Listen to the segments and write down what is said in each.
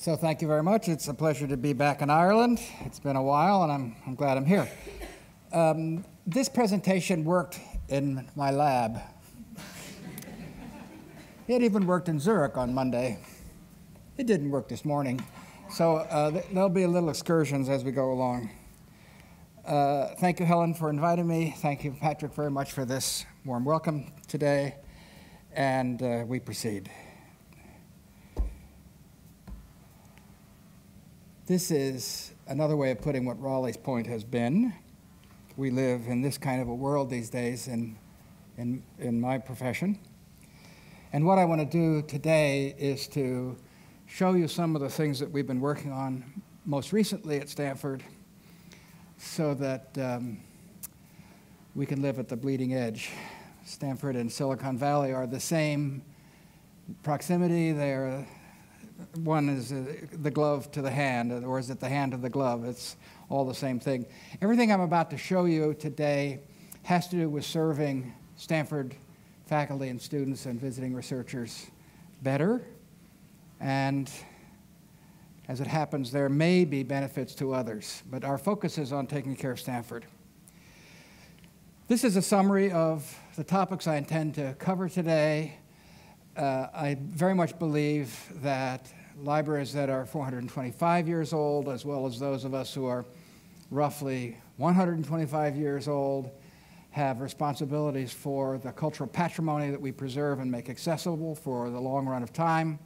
So thank you very much. It's a pleasure to be back in Ireland. It's been a while, and I'm glad I'm here. This presentation worked in my lab. It even worked in Zurich on Monday. It didn't work this morning. So there'll be little excursions as we go along. Thank you, Helen, for inviting me. Thank you, Patrick, very much for this warm welcome today. And we proceed. This is another way of putting what Raleigh's point has been. We live in this kind of a world these days in my profession. And what I want to do today is to show you some of the things that we've been working on most recently at Stanford so that we can live at the bleeding edge. Stanford and Silicon Valley are the same proximity. One is the glove to the hand, or is it the hand to the glove? It's all the same thing. Everything I'm about to show you today has to do with serving Stanford faculty and students and visiting researchers better. And as it happens, there may be benefits to others, but our focus is on taking care of Stanford. This is a summary of the topics I intend to cover today. I very much believe that libraries that are 425 years old, as well as those of us who are roughly 125 years old, have responsibilities for the cultural patrimony that we preserve and make accessible for the long run of time.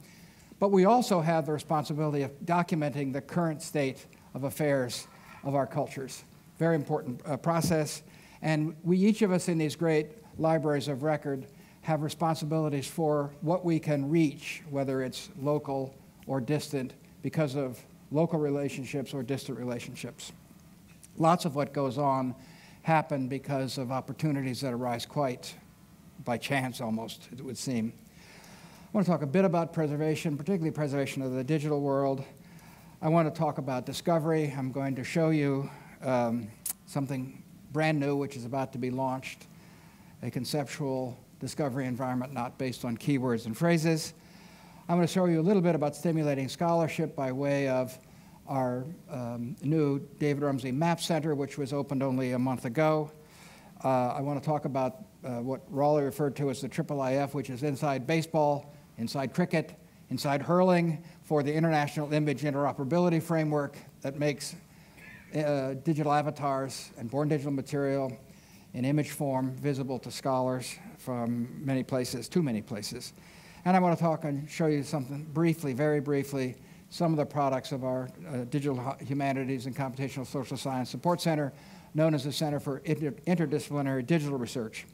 But we also have the responsibility of documenting the current state of affairs of our cultures. Very important process. And each of us in these great libraries of record have responsibilities for what we can reach, whether it's local or distant, because of local relationships or distant relationships. Lots of what goes on happen because of opportunities that arise quite by chance almost, it would seem. I want to talk a bit about preservation, particularly preservation of the digital world. I want to talk about discovery. I'm going to show you something brand new which is about to be launched, a conceptual discovery environment not based on keywords and phrases. I'm going to show you a little bit about stimulating scholarship by way of our new David Rumsey Map Center, which was opened only a month ago. I want to talk about what Raleigh referred to as the IIIF, which is inside baseball, inside cricket, inside hurling, for the International Image Interoperability Framework that makes digital avatars and born digital material in image form visible to scholars from many places, too many places. And I want to talk and show you something briefly, very briefly, some of the products of our Digital Humanities and Computational Social Science Support Center, known as the Center for Interdisciplinary Digital Research.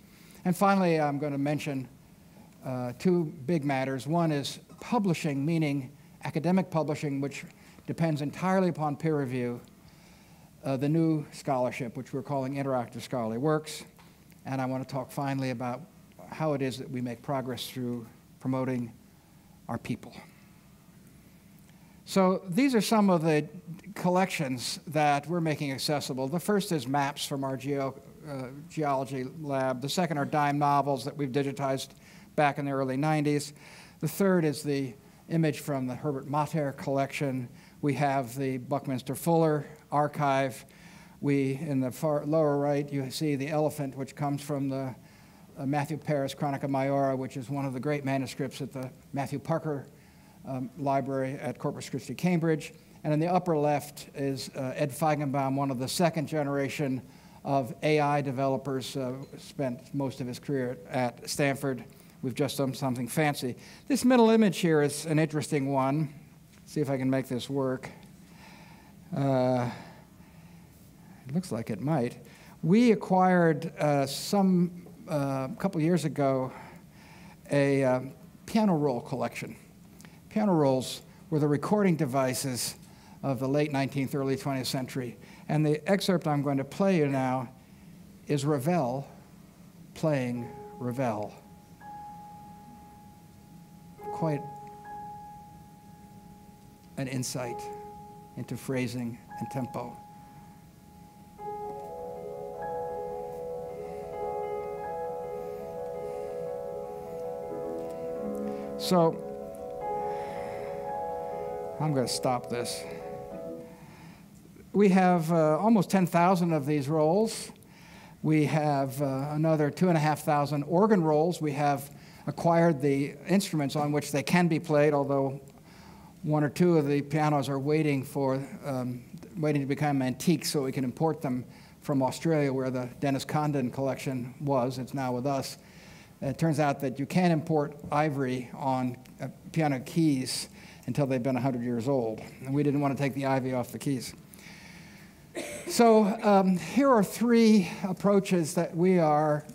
And finally, I'm going to mention two big matters. One is publishing, meaning academic publishing, which depends entirely upon peer review. The new scholarship, which we're calling Interactive Scholarly Works. And I want to talk finally about how it is that we make progress through promoting our people. So these are some of the collections that we're making accessible. The first is maps from our geology lab. The second are dime novels that we've digitized back in the early 90s. The third is the image from the Herbert Mater collection. We have the Buckminster Fuller archive. In the far lower right, you see the elephant, which comes from the Matthew Paris Chronica Maiora, which is one of the great manuscripts at the Matthew Parker Library at Corpus Christi, Cambridge. And in the upper left is Ed Feigenbaum, one of the second generation of AI developers, spent most of his career at Stanford. We've just done something fancy. This middle image here is an interesting one. See if I can make this work. It looks like it might. We acquired a couple years ago a piano roll collection. Piano rolls were the recording devices of the late 19th, early 20th century. And the excerpt I'm going to play you now is Ravel playing Ravel. Quite an insight into phrasing and tempo. So I'm going to stop this. We have almost 10,000 of these rolls. We have another 2,500 organ rolls. We have acquired the instruments on which they can be played, although one or two of the pianos are waiting to become antiques so we can import them from Australia, where the Dennis Condon collection was. It's now with us. It turns out that you can't import ivory on piano keys until they've been 100 years old, and we didn't want to take the ivy off the keys. So here are three approaches that we are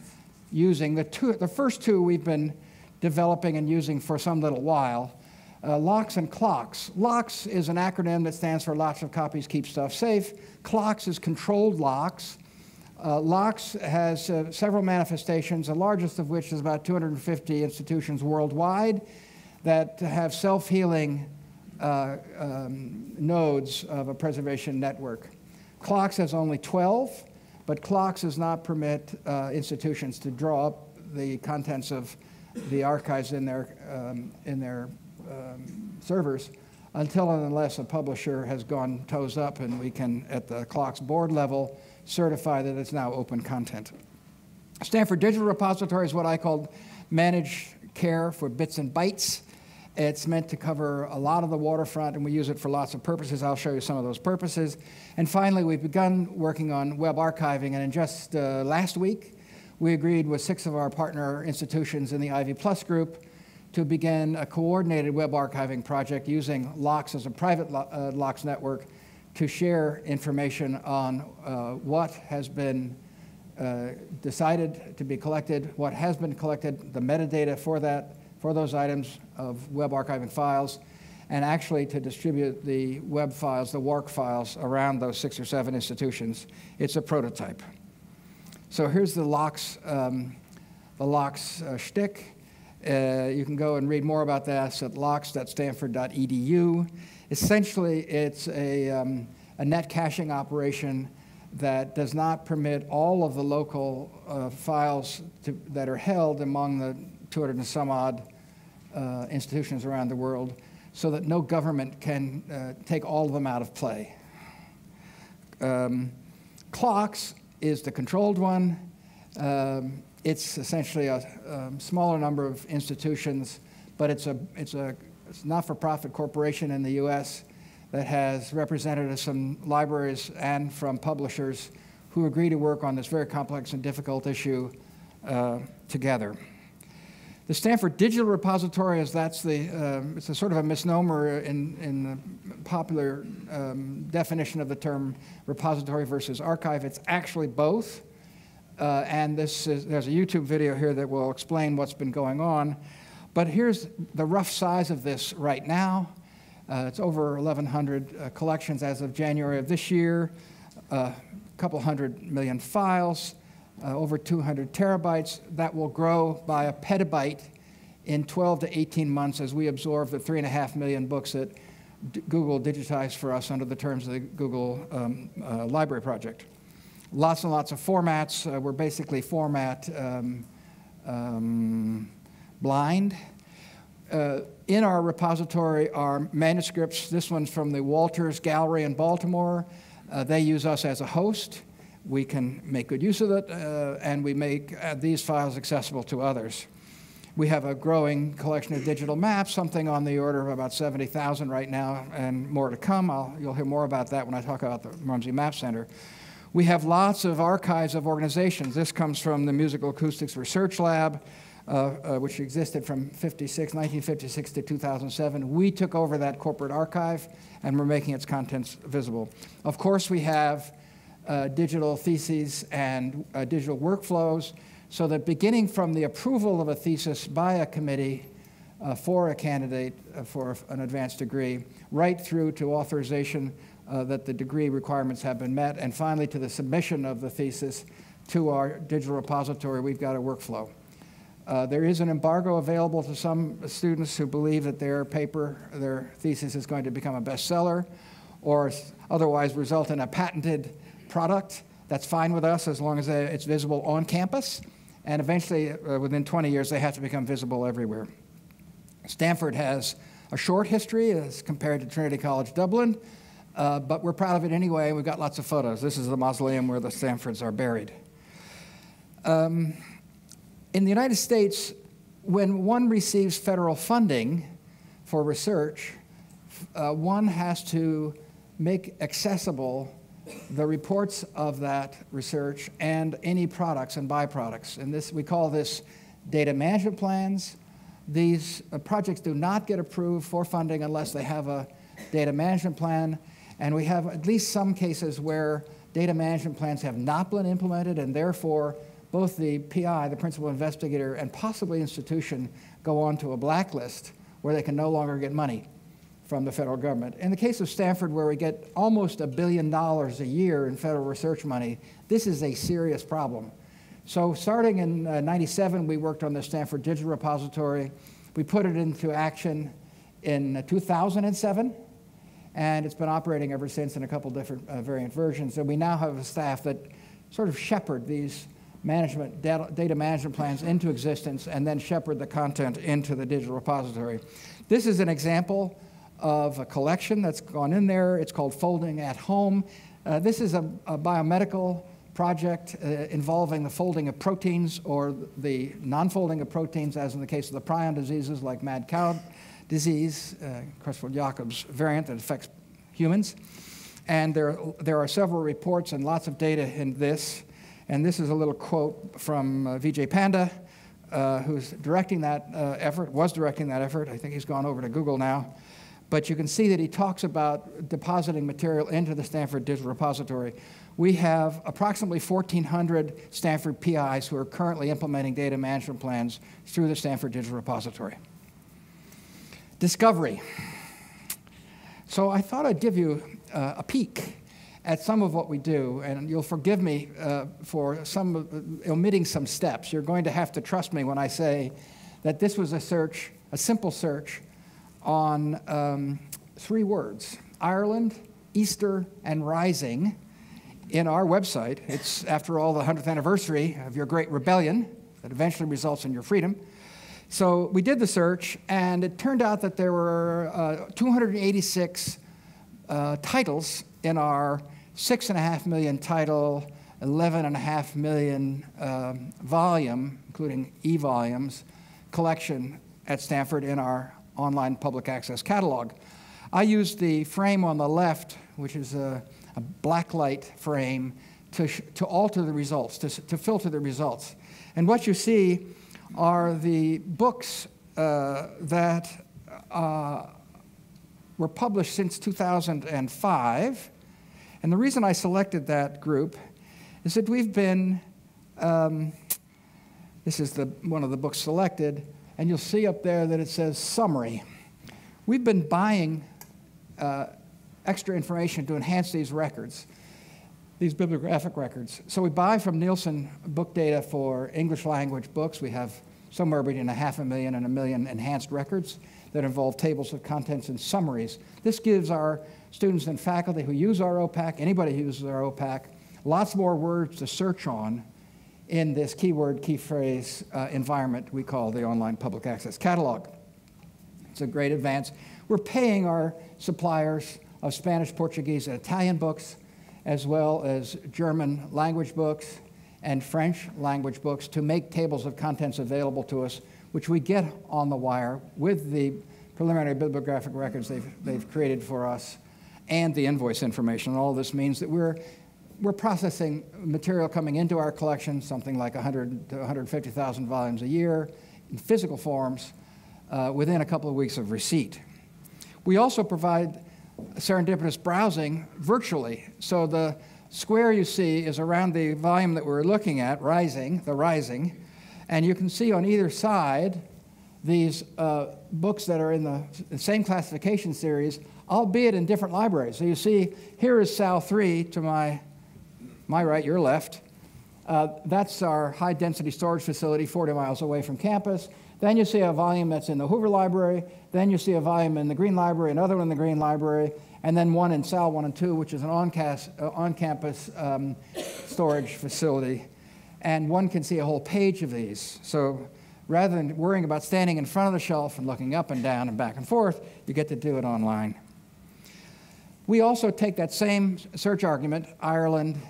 using. The first two we've been developing and using for some little while. Locks and clocks. Locks is an acronym that stands for lots of copies keep stuff safe. Clocks is controlled locks. Locks has several manifestations, the largest of which is about 250 institutions worldwide that have self-healing nodes of a preservation network. Clocks has only 12, but clocks does not permit institutions to draw up the contents of the archives in their servers until and unless a publisher has gone toes up and we can, at the clock's board level, certify that it's now open content. Stanford Digital Repository is what I call managed care for bits and bytes. It's meant to cover a lot of the waterfront, and we use it for lots of purposes. I'll show you some of those purposes. And finally, we've begun working on web archiving, and in just last week, we agreed with 6 of our partner institutions in the Ivy Plus group to begin a coordinated web archiving project using LOCKSS as a private LOCKSS network to share information on what has been decided to be collected, what has been collected, the metadata for those items of web archiving files, and actually to distribute the web files, the WARC files, around those 6 or 7 institutions. It's a prototype. So here's the LOCKSS shtick. You can go and read more about that at locks.stanford.edu. Essentially, it's a net caching operation that does not permit all of the local files that are held among the 200 and some odd institutions around the world, so that no government can take all of them out of play. Clocks is the controlled one. It's essentially a smaller number of institutions, but it's a not-for-profit corporation in the US that has representatives from libraries and from publishers who agree to work on this very complex and difficult issue together. The Stanford Digital Repository it's a sort of a misnomer in the popular definition of the term repository versus archive. It's actually both. And there's a YouTube video here that will explain what's been going on. But here's the rough size of this right now. It's over 1,100 collections as of January of this year, a couple 100 million files, over 200 terabytes. That will grow by a petabyte in 12 to 18 months as we absorb the 3.5 million books that Google digitized for us under the terms of the Google Library project. Lots and lots of formats. We're basically format blind. In our repository are manuscripts. This one's from the Walters Gallery in Baltimore. They use us as a host. We can make good use of it, and we make these files accessible to others. We have a growing collection of digital maps, something on the order of about 70,000 right now, and more to come. You'll hear more about that when I talk about the Rumsey Map Center. We have lots of archives of organizations. This comes from the Musical Acoustics Research Lab, which existed from 1956 to 2007. We took over that corporate archive, and we're making its contents visible. Of course, we have digital theses and digital workflows, so that beginning from the approval of a thesis by a committee for a candidate for an advanced degree, right through to authorization that the degree requirements have been met, and finally to the submission of the thesis to our digital repository, we've got a workflow. There is an embargo available to some students who believe that their thesis is going to become a bestseller or otherwise result in a patented product. That's fine with us as long as it's visible on campus, and eventually, within 20 years, they have to become visible everywhere. Stanford has a short history as compared to Trinity College Dublin, but we're proud of it anyway. We've got lots of photos. This is the mausoleum where the Stanfords are buried. In the United States, when one receives federal funding for research, one has to make accessible the reports of that research and any products and byproducts. And this, we call this data management plans. These projects do not get approved for funding unless they have a data management plan. And we have at least some cases where data management plans have not been implemented, and therefore both the PI, the principal investigator, and possibly institution go on to a blacklist where they can no longer get money from the federal government. In the case of Stanford, where we get almost $1 billion a year in federal research money, this is a serious problem. So starting in '97, we worked on the Stanford Digital Repository. We put it into action in 2007, and it's been operating ever since in a couple different variant versions. And we now have a staff that sort of shepherd these data management plans into existence and then shepherd the content into the digital repository. This is an example of a collection that's gone in there. It's called Folding at Home. This is a biomedical project involving the folding of proteins or the non-folding of proteins, as in the case of the prion diseases like mad cow disease, Creutzfeldt-Jakob's variant that affects humans. And there are several reports and lots of data in this. And this is a little quote from Vijay Panda, who's directing that effort, was directing that effort. I think he's gone over to Google now. But you can see that he talks about depositing material into the Stanford Digital Repository. We have approximately 1,400 Stanford PIs who are currently implementing data management plans through the Stanford Digital Repository. Discovery. So I thought I'd give you a peek at some of what we do, and you'll forgive me for omitting some steps. You're going to have to trust me when I say that this was a search, a simple search, on 3 words: Ireland, Easter, and rising, in our website. It's, after all, the 100th anniversary of your great rebellion that eventually results in your freedom. So we did the search, and it turned out that there were 286 titles in our 6.5 million title, 11.5 million volume, including e-volumes, collection at Stanford in our online public access catalog. I used the frame on the left, which is a blacklight frame, to alter the results, to filter the results. And what you see are the books that were published since 2005. And the reason I selected that group is that we've been, this is one of the books selected, and you'll see up there that it says summary. We've been buying extra information to enhance these records, these bibliographic records. So we buy from Nielsen book data for English language books. We have somewhere between 500,000 and 1 million enhanced records that involve tables of contents and summaries. This gives our students and faculty who use our OPAC, anybody who uses our OPAC, lots more words to search on in this keyword, key phrase environment we call the online public access catalog. It's a great advance. We're paying our suppliers of Spanish, Portuguese, and Italian books, as well as German language books and French language books, to make tables of contents available to us, which we get on the wire with the preliminary bibliographic records they've created for us and the invoice information. All this means that we're processing material coming into our collection, something like 100 to 150,000 volumes a year in physical forms within a couple of weeks of receipt. We also provide serendipitous browsing virtually. So the square you see is around the volume that we're looking at, Rising, the Rising, and you can see on either side these books that are in the same classification series, albeit in different libraries. So you see, here is Sal 3 to my right, your left. That's our high-density storage facility 40 miles away from campus. Then you see a volume that's in the Hoover Library. Then you see a volume in the Green Library, another one in the Green Library, and then one in Sal 1 and 2, which is an on-campus storage facility. And one can see a whole page of these. So rather than worrying about standing in front of the shelf and looking up and down and back and forth, you get to do it online. We also take that same search argument, Ireland,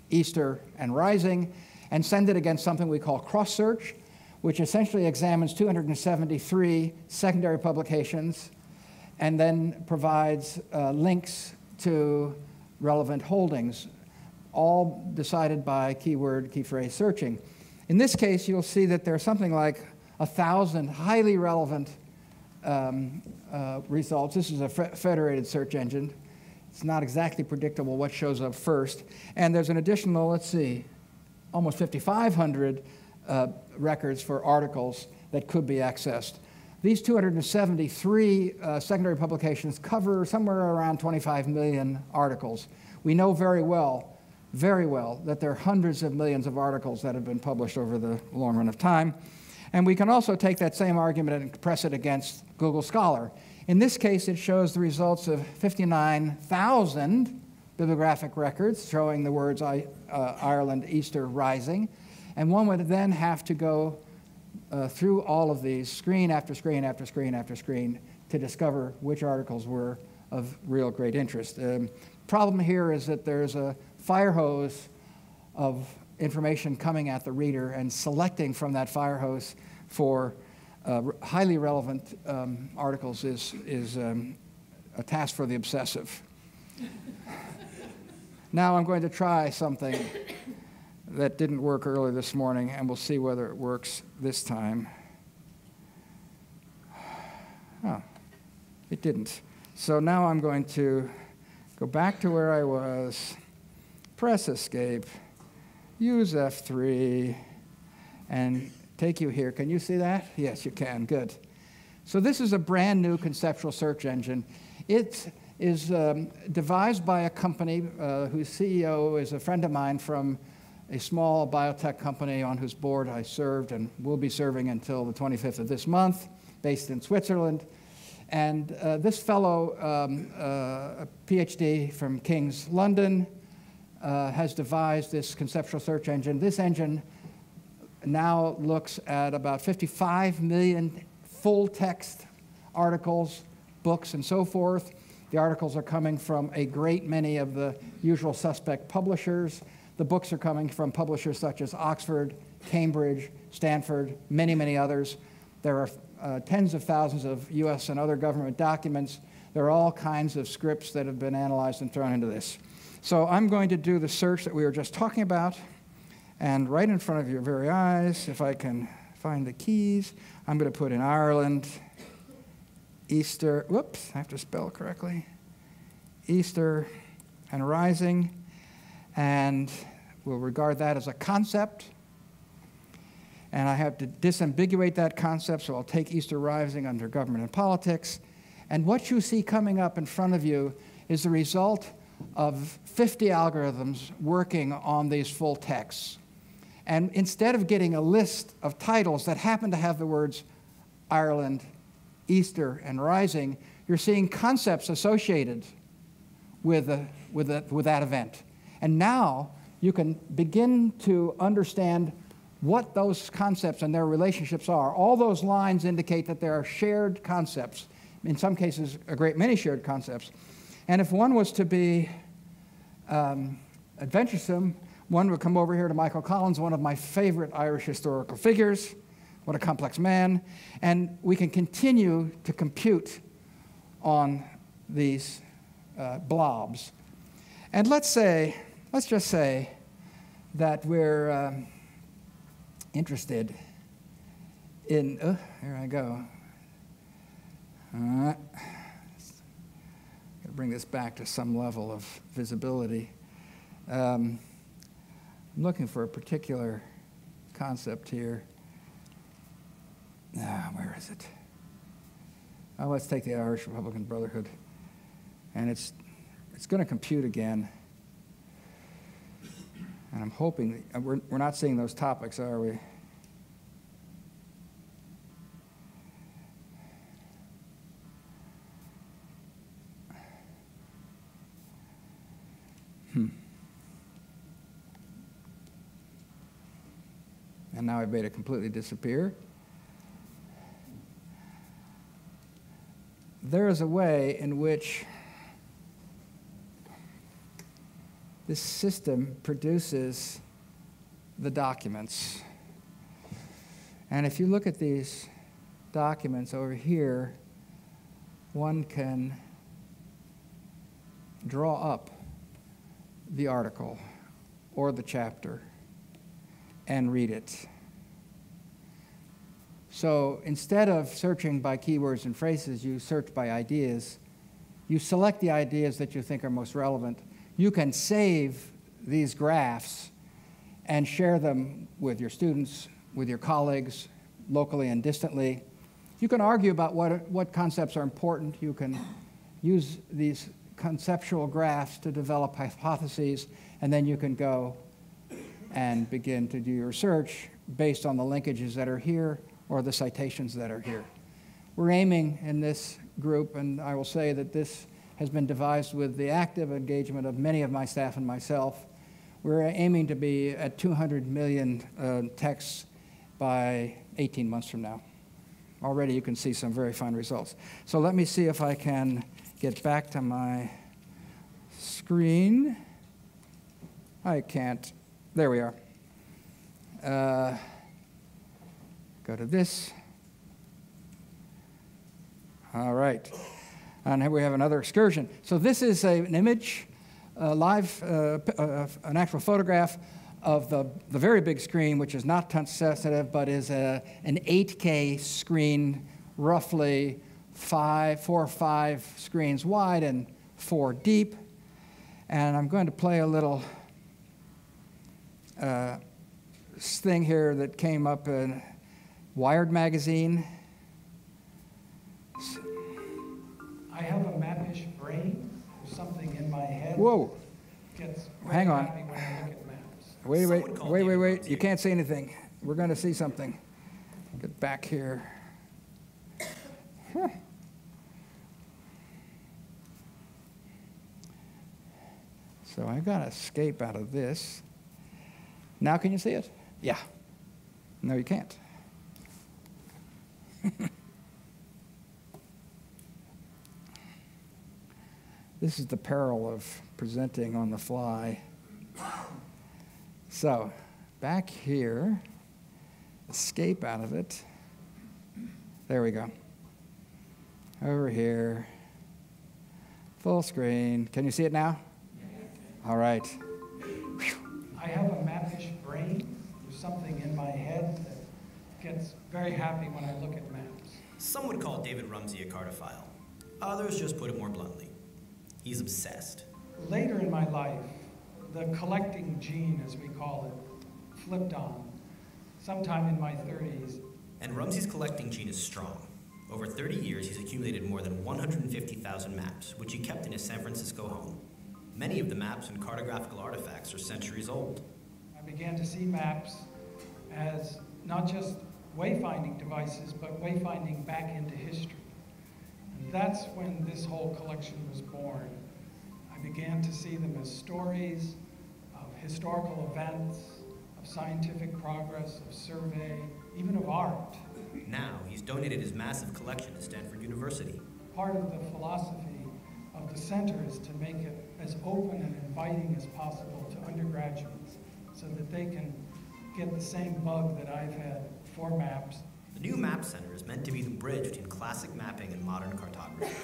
Easter, and Rising, and send it against something we call cross-search, which essentially examines 273 secondary publications and then provides links to relevant holdings, all decided by keyword, key phrase searching. In this case, you'll see that there's something like 1,000 highly relevant results. This is a federated search engine. It's not exactly predictable what shows up first. And there's an additional, let's see, almost 5,500 records for articles that could be accessed. These 273 secondary publications cover somewhere around 25 million articles. We know very well, that there are hundreds of millions of articles that have been published over the long run of time. And we can also take that same argument and press it against Google Scholar. In this case, it shows the results of 59,000 bibliographic records showing the words Ireland, Easter, Rising. And one would then have to go through all of these, screen after screen after screen after screen, to discover which articles were of real great interest. Problem here is that there's a fire hose of information coming at the reader, and selecting from that fire hose for highly relevant articles is a task for the obsessive. Now I'm going to try something that didn't work earlier this morning, and we'll see whether it works this time. Oh, it didn't. So now I'm going to go back to where I was, press escape, use F3, and take you here. Can you see that? Yes, you can. Good. So this is a brand new conceptual search engine. It is devised by a company whose CEO is a friend of mine from a small biotech company on whose board I served and will be serving until the 25th of this month, based in Switzerland. And this fellow, a PhD from King's London, has devised this conceptual search engine. This engine now looks at about 55 million full-text articles, books, and so forth. The articles are coming from a great many of the usual suspect publishers. The books are coming from publishers such as Oxford, Cambridge, Stanford, many, many others. There are tens of thousands of US and other government documents. There are all kinds of scripts that have been analyzed and thrown into this. So I'm going to do the search that we were just talking about, and right in front of your very eyes, if I can find the keys, I'm going to put in Ireland, Easter, whoops, I have to spell correctly, Easter and Rising, and we'll regard that as a concept. And I have to disambiguate that concept, so I'll take Easter Rising under government and politics. And what you see coming up in front of you is the result of 50 algorithms working on these full texts. And instead of getting a list of titles that happen to have the words Ireland, Easter, and Rising, you're seeing concepts associated with that event. And now you can begin to understand what those concepts and their relationships are. All those lines indicate that there are shared concepts, in some cases a great many shared concepts. And if one was to be adventuresome, one would come over here to Michael Collins, one of my favorite Irish historical figures. What a complex man. And we can continue to compute on these blobs. And let's just say that we're interested in, here I go. Gotta bring this back to some level of visibility. I'm looking for a particular concept here. Where is it? Oh, let's take the Irish Republican Brotherhood. And it's going to compute again. And I'm hoping, we're not seeing those topics, are we? And now I've made it completely disappear. there is a way in which this system produces the documents. And if you look at these documents over here, one can draw up the article or the chapter and read it. So instead of searching by keywords and phrases, you search by ideas. You select the ideas that you think are most relevant. You can save these graphs and share them with your students, with your colleagues, locally and distantly. You can argue about what concepts are important. You can use these conceptual graphs to develop hypotheses, and then you can go and begin to do your research based on the linkages that are here or the citations that are here. We're aiming in this group, and I will say that this has been devised with the active engagement of many of my staff and myself. We're aiming to be at 200 million texts by 18 months from now. Already you can see some very fine results. So let me see if I can get back to my screen. I can't. There we are. Go to this. All right. And here we have another excursion. So this is an image, live, an actual photograph of the very big screen, which is not touch sensitive, but is an 8K screen, roughly 4 or 5 screens wide and 4 deep. And I'm going to play a little thing here that came up in Wired magazine. I have a mappish brain. There's something in my head. Whoa. Gets Hang on. When I look at maps. Wait. You can't see anything. We're going to see something. Get back here. Huh. So I've got to escape out of this. Now can you see it? Yeah. No, you can't. This is the peril of presenting on the fly. So, back here, escape out of it. There we go. Over here, full screen. Can you see it now? All right. I have a mappish brain. There's something in my head that gets very happy when I look at maps. Some would call David Rumsey a cartophile. Others just put it more bluntly. He's obsessed. Later in my life, the collecting gene, as we call it, flipped on, sometime in my 30s. And Rumsey's collecting gene is strong. Over 30 years, he's accumulated more than 150,000 maps, which he kept in his San Francisco home. Many of the maps and cartographical artifacts are centuries old. I began to see maps as not just wayfinding devices, but wayfinding back into history. And that's when this whole collection was born. I began to see them as stories of historical events, of scientific progress, of survey, even of art. Now, he's donated his massive collection to Stanford University. Part of the philosophy of the center is to make it as open and inviting as possible to undergraduates so that they can get the same bug that I've had for maps. The new Map Center is meant to be the bridge between classic mapping and modern cartography.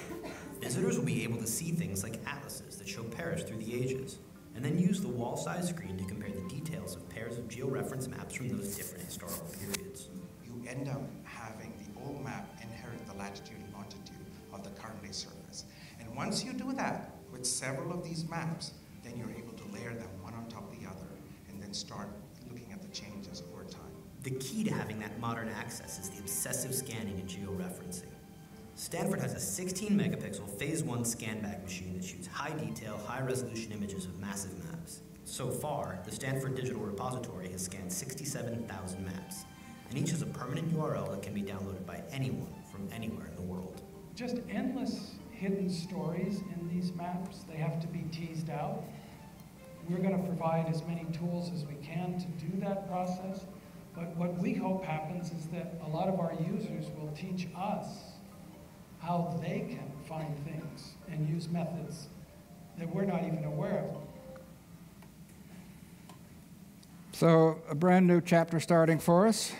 Visitors will be able to see things like atlases that show Paris through the ages, and then use the wall-size screen to compare the details of pairs of georeference maps from those different historical periods. You end up having the old map inherit the latitude and longitude of the current day surface. And once you do that with several of these maps, then you're able to layer them one on top of the other and then start looking at the changes over time. The key to having that modern access is the obsessive scanning and georeferencing. Stanford has a 16 megapixel phase 1 scan bag machine that shoots high detail, high resolution images of massive maps. So far, the Stanford Digital Repository has scanned 67,000 maps, and each has a permanent URL that can be downloaded by anyone from anywhere in the world. Just endless hidden stories in these maps. They have to be teased out. We're going to provide as many tools as we can to do that process. But what we hope happens is that a lot of our users will teach us how they can find things and use methods that we're not even aware of. So a brand new chapter starting for us.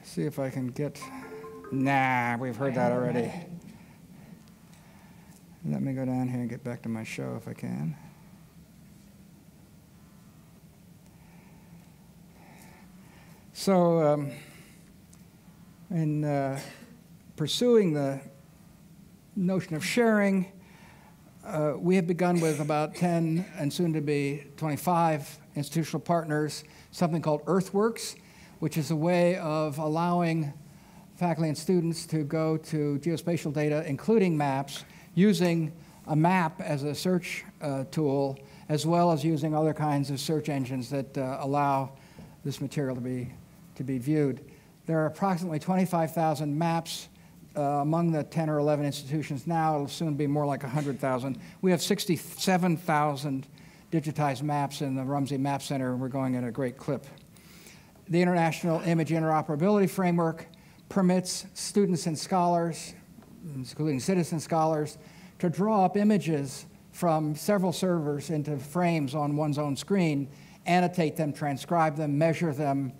See if I can get, nah, we've heard that already. Let me go down here and get back to my show if I can. So in pursuing the notion of sharing, we have begun with about 10 and soon to be 25 institutional partners, something called Earthworks, which is a way of allowing faculty and students to go to geospatial data, including maps, using a map as a search tool, as well as using other kinds of search engines that allow this material to be viewed. There are approximately 25,000 maps among the 10 or 11 institutions now. It'll soon be more like 100,000. We have 67,000 digitized maps in the Rumsey Map Center, and we're going at a great clip. The International Image Interoperability Framework permits students and scholars, including citizen scholars, to draw up images from several servers into frames on one's own screen, annotate them, transcribe them, measure them,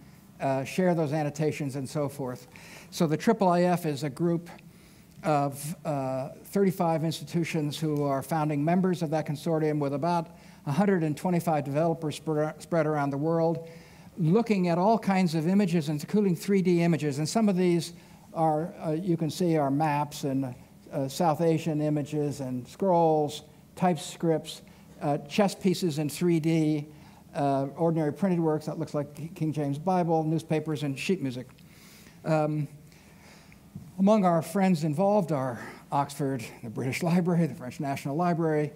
share those annotations, and so forth. So the IIIF is a group of 35 institutions who are founding members of that consortium, with about 125 developers spread around the world, looking at all kinds of images, including 3D images. And some of these are, you can see, are maps and South Asian images and scrolls, typescripts, chess pieces in 3D, ordinary printed works that looks like King James Bible, newspapers, and sheet music. Among our friends involved are Oxford, the British Library, the French National Library.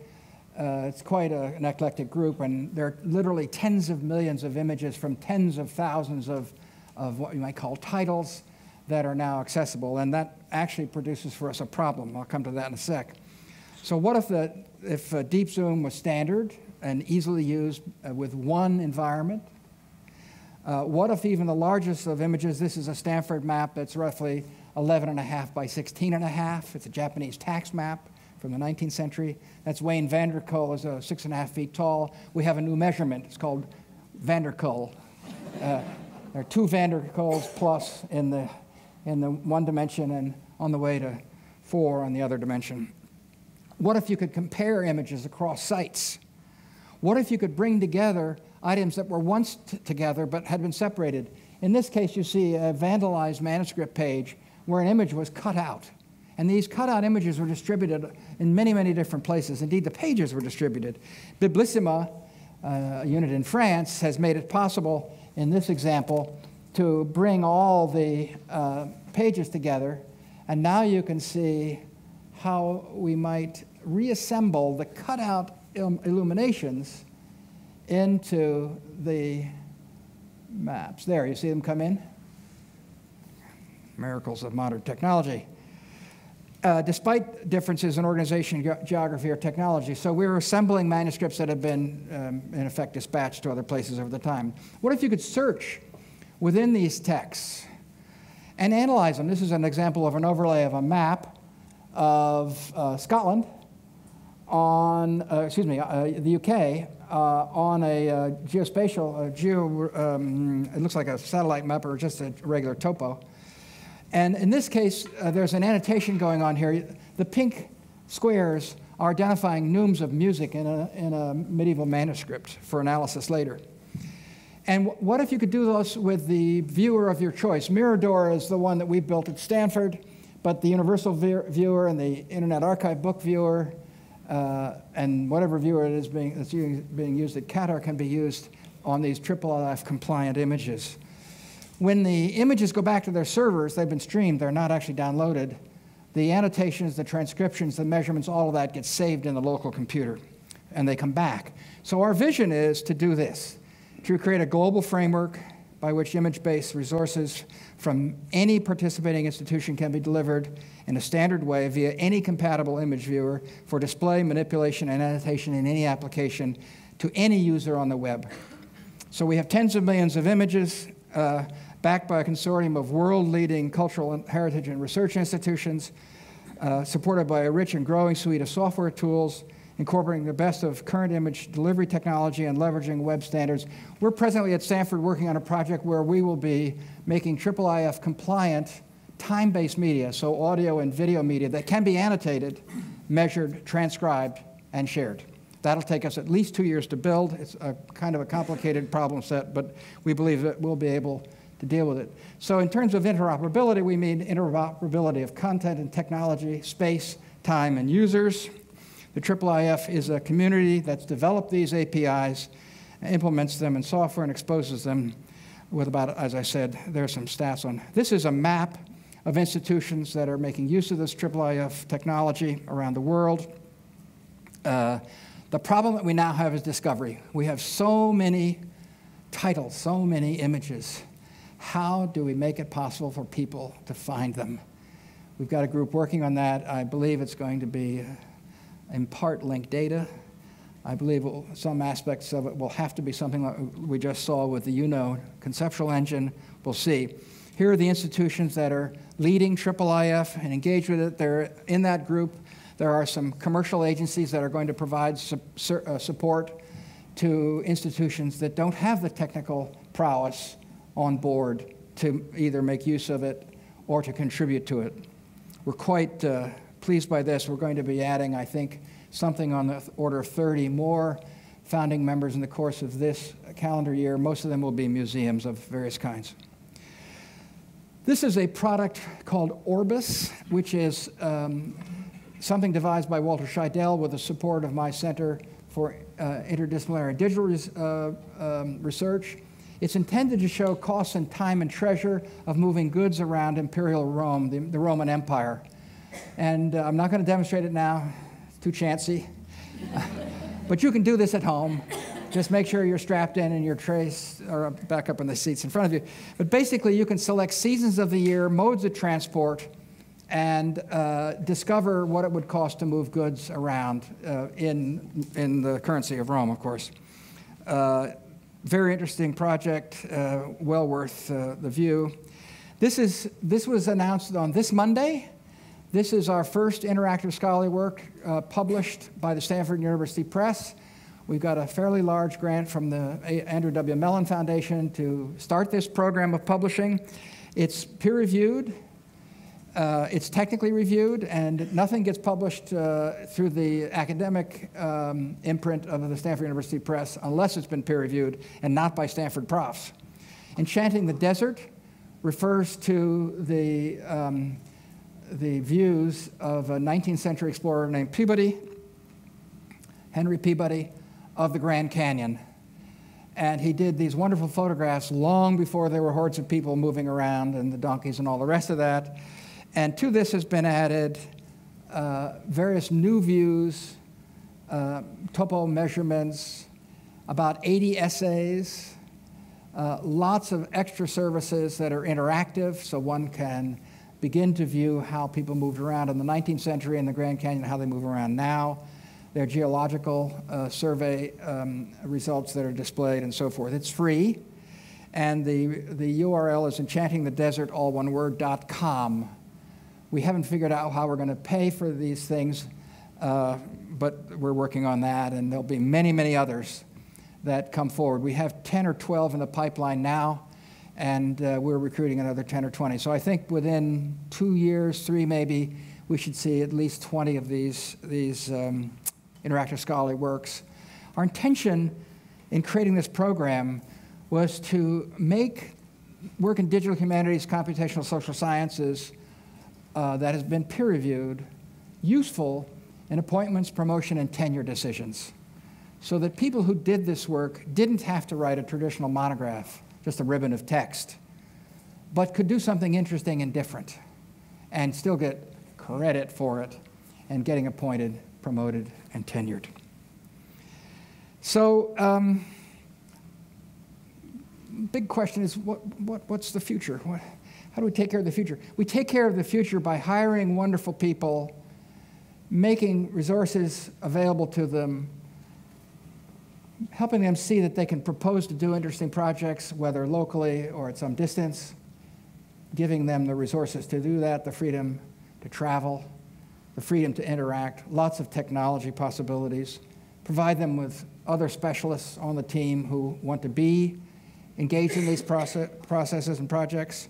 It's quite an eclectic group, and there are literally tens of millions of images from tens of thousands of what you might call titles that are now accessible, and that actually produces for us a problem. I'll come to that in a sec. So what if Deep Zoom was standard and easily used with one environment? What if even the largest of images, this is a Stanford map that's roughly 11.5 by 16.5. It's a Japanese tax map from the 19th century. That's Wayne Vanderkull, is 6.5 feet tall. We have a new measurement. It's called Vanderkull. There are 2 Vanderkulls plus in the one dimension and on the way to 4 on the other dimension. What if you could compare images across sites? What if you could bring together items that were once together but had been separated? In this case, you see a vandalized manuscript page where an image was cut out. And these cut-out images were distributed in many, many different places. Indeed, the pages were distributed. Biblissima, a unit in France, has made it possible in this example to bring all the pages together. And now you can see how we might reassemble the cut-out illuminations into the maps. There, you see them come in? Miracles of modern technology. Despite differences in organization, geography, or technology. So we're assembling manuscripts that have been, in effect, dispatched to other places over the time. What if you could search within these texts and analyze them? This is an example of an overlay of a map of Scotland on, the UK, on a geospatial, it looks like a satellite map or just a regular topo. And in this case, there's an annotation going on here. The pink squares are identifying neumes of music in a medieval manuscript for analysis later. And what if you could do those with the viewer of your choice? Mirador is the one that we built at Stanford, but the Universal Viewer and the Internet Archive Book Viewer and whatever viewer it is that's being used at Qatar can be used on these IIIF compliant images. When the images go back to their servers, they've been streamed, they're not actually downloaded. The annotations, the transcriptions, the measurements, all of that gets saved in the local computer, and they come back. So our vision is to do this, to create a global framework by which image-based resources from any participating institution can be delivered in a standard way via any compatible image viewer for display, manipulation, and annotation in any application to any user on the web. So we have tens of millions of images backed by a consortium of world-leading cultural heritage and research institutions. supported by a rich and growing suite of software tools, incorporating the best of current image delivery technology and leveraging web standards. We're presently at Stanford working on a project where we will be making IIIF compliant time-based media, so audio and video media that can be annotated, measured, transcribed, and shared. That'll take us at least 2 years to build. It's a kind of a complicated problem set, but we believe that we'll be able to deal with it. So in terms of interoperability, we mean interoperability of content and technology, space, time, and users. The IIIF is a community that's developed these APIs, implements them in software, and exposes them with about, as I said, there's some stats on. This is a map of institutions that are making use of this IIIF technology around the world. The problem that we now have is discovery. We have so many titles, so many images. How do we make it possible for people to find them? We've got a group working on that. I believe it's going to be in part linked data. I believe some aspects of it will have to be something like we just saw with the conceptual engine. We'll see. Here are the institutions that are leading IIIF and engaged with it. They're in that group. There are some commercial agencies that are going to provide support to institutions that don't have the technical prowess on board to either make use of it or to contribute to it. We're quite pleased by this. We're going to be adding, I think, something on the order of 30 more founding members in the course of this calendar year. Most of them will be museums of various kinds. This is a product called Orbis, which is something devised by Walter Scheidel with the support of my Center for Interdisciplinary Digital Research. It's intended to show costs and time and treasure of moving goods around Imperial Rome, the Roman Empire. And I'm not going to demonstrate it now. It's too chancy. But you can do this at home. Just make sure you're strapped in and your trays are back up in the seats in front of you. But basically, you can select seasons of the year, modes of transport, and discover what it would cost to move goods around in the currency of Rome, of course. Very interesting project, well worth the view. This was announced on this Monday. This is our first interactive scholarly work published by the Stanford University Press. We've got a fairly large grant from the Andrew W. Mellon Foundation to start this program of publishing. It's peer-reviewed. It's technically reviewed, and nothing gets published through the academic imprint of the Stanford University Press unless it's been peer-reviewed and not by Stanford profs. Enchanting the Desert refers to the views of a 19th century explorer named Peabody, Henry Peabody, of the Grand Canyon. And he did these wonderful photographs long before there were hordes of people moving around and the donkeys and all the rest of that. And to this has been added various new views, topo measurements, about 80 essays, lots of extra services that are interactive, so one can begin to view how people moved around in the 19th century in the Grand Canyon, how they move around now. There are geological survey results that are displayed and so forth. It's free, and the URL is enchantingthedesert, all one word, .com. We haven't figured out how we're going to pay for these things, but we're working on that, and there'll be many, many others that come forward. We have 10 or 12 in the pipeline now, and we're recruiting another 10 or 20. So I think within 2 years, 3 maybe, we should see at least 20 of these interactive scholarly works. Our intention in creating this program was to make work in digital humanities, computational social sciences that has been peer-reviewed useful in appointments, promotion, and tenure decisions, so that people who did this work didn't have to write a traditional monograph, just a ribbon of text, but could do something interesting and different and still get credit for it and getting appointed, promoted, and tenured. So big question is, what's the future? How do we take care of the future? We take care of the future by hiring wonderful people, making resources available to them, helping them see that they can propose to do interesting projects, whether locally or at some distance, giving them the resources to do that, the freedom to travel, the freedom to interact, lots of technology possibilities, provide them with other specialists on the team who want to be engaged in these processes and projects.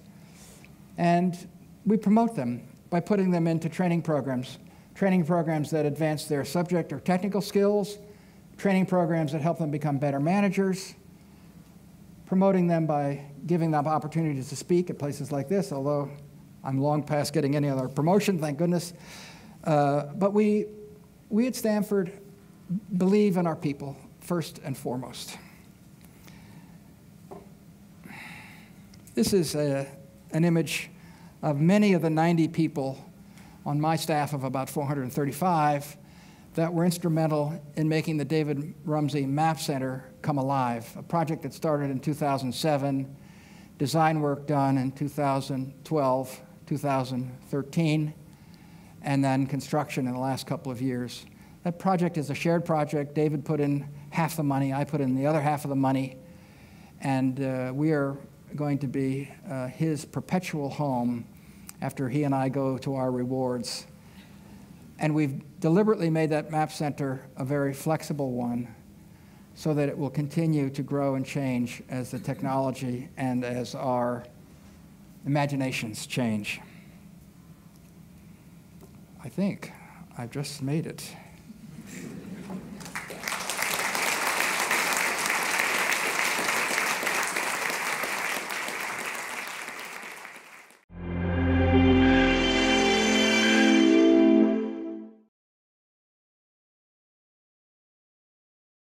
And we promote them by putting them into training programs that advance their subject or technical skills, training programs that help them become better managers, promoting them by giving them opportunities to speak at places like this, although I'm long past getting any other promotion, thank goodness. But we at Stanford believe in our people first and foremost. This is an image of many of the 90 people on my staff of about 435 that were instrumental in making the David Rumsey Map Center come alive, a project that started in 2007, design work done in 2012, 2013, and then construction in the last couple of years. That project is a shared project. David put in half the money, I put in the other half of the money, and we are going to be his perpetual home after he and I go to our rewards. And we've deliberately made that map center a very flexible one so that it will continue to grow and change as the technology and as our imaginations change. I think I've just made it.